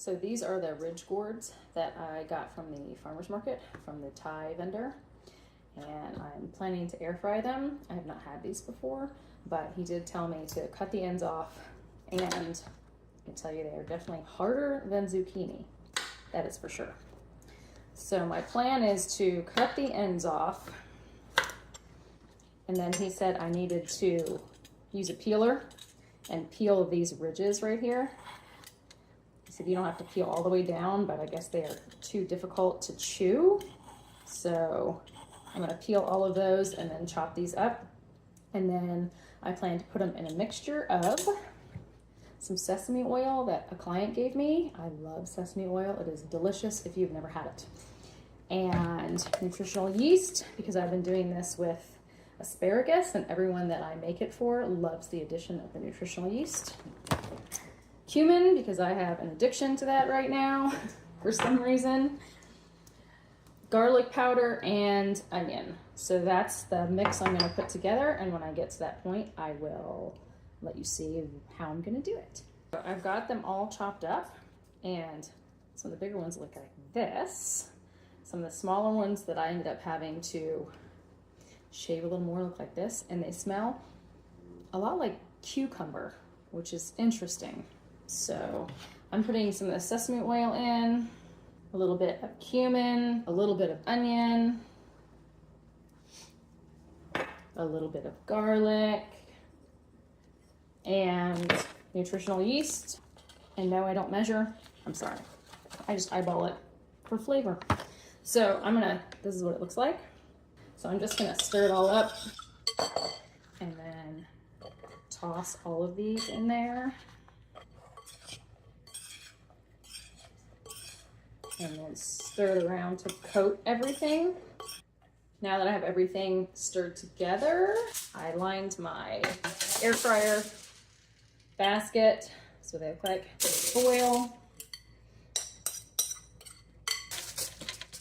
So these are the Ridge Gourds that I got from the farmer's market, from the Thai vendor. And I'm planning to air fry them. I have not had these before, but he did tell me to cut the ends off, and I can tell you they are definitely harder than zucchini. That is for sure. So my plan is to cut the ends off, and then he said I needed to use a peeler and peel these ridges right here. He said you don't have to peel all the way down, but I guess they are too difficult to chew. So I'm gonna peel all of those and then chop these up. And then I plan to put them in a mixture of some sesame oil that a client gave me. I love sesame oil. It is delicious if you've never had it. And nutritional yeast, because I've been doing this with asparagus, and everyone that I make it for loves the addition of the nutritional yeast. Cumin, because I have an addiction to that right now for some reason. Garlic powder and onion. So that's the mix I'm going to put together, and when I get to that point I will let you see how I'm going to do it. So I've got them all chopped up, and some of the bigger ones look like this. Some of the smaller ones that I ended up having to shave a little more look like this, and they smell a lot like cucumber, which is interesting. So I'm putting some of the sesame oil in, a little bit of cumin, a little bit of onion, a little bit of garlic, and nutritional yeast. And no, I don't measure. I'm sorry. I just eyeball it for flavor. So this is what it looks like. So I'm just gonna stir it all up and then toss all of these in there. And then stir it around to coat everything. Now that I have everything stirred together, I lined my air fryer basket so they look like foil.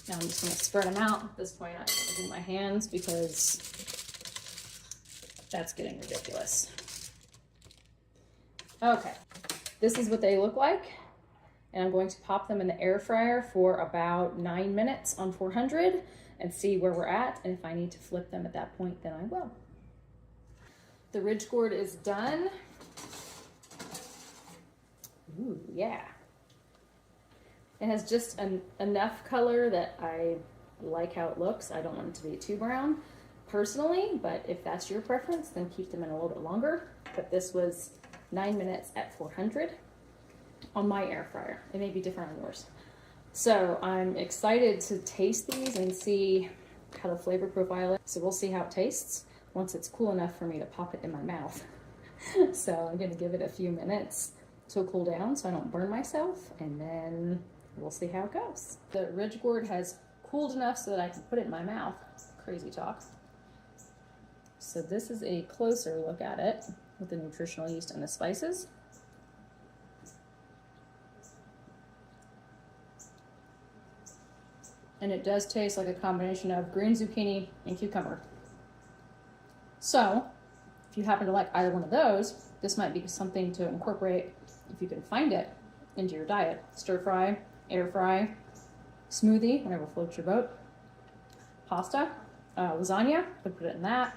Now I'm just going to spread them out. At this point, I'm using my hands because that's getting ridiculous. Okay, this is what they look like. And I'm going to pop them in the air fryer for about 9 minutes on 400 and see where we're at. And if I need to flip them at that point, then I will. The Ridge Gourd is done. Ooh, yeah. It has just enough color that I like how it looks. I don't want it to be too brown personally, but if that's your preference, then keep them in a little bit longer. But this was 9 minutes at 400. On my air fryer. It may be different on yours. So I'm excited to taste these and see how the flavor profile is. So we'll see how it tastes once it's cool enough for me to pop it in my mouth. So I'm gonna give it a few minutes to cool down so I don't burn myself, and then we'll see how it goes. The Ridge Gourd has cooled enough so that I can put it in my mouth. Crazy talk. So this is a closer look at it with the nutritional yeast and the spices. And it does taste like a combination of green zucchini and cucumber. So, if you happen to like either one of those, this might be something to incorporate, if you can find it, into your diet. Stir fry, air fry, smoothie, whatever floats your boat. Pasta, lasagna, could put it in that.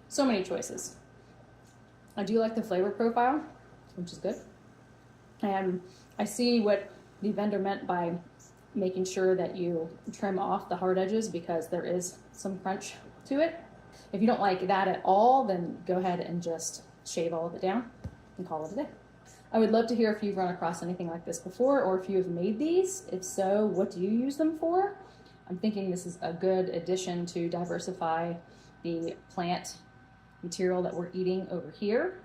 So many choices. I do like the flavor profile, which is good. And I see what the vendor meant by making sure that you trim off the hard edges, because there is some crunch to it. If you don't like that at all, then go ahead and just shave all of it down and call it a day. I would love to hear if you've run across anything like this before, or if you have made these. If so, what do you use them for? I'm thinking this is a good addition to diversify the plant material that we're eating over here.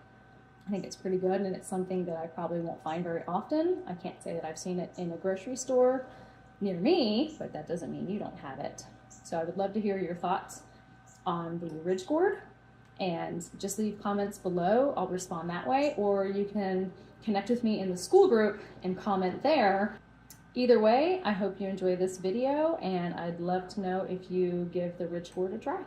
I think it's pretty good, and it's something that I probably won't find very often. I can't say that I've seen it in a grocery store near me, but that doesn't mean you don't have it. So I would love to hear your thoughts on the Ridge Gourd, and just leave comments below. I'll respond that way, or you can connect with me in the school group and comment there. Either way, I hope you enjoy this video, and I'd love to know if you give the Ridge Gourd a try.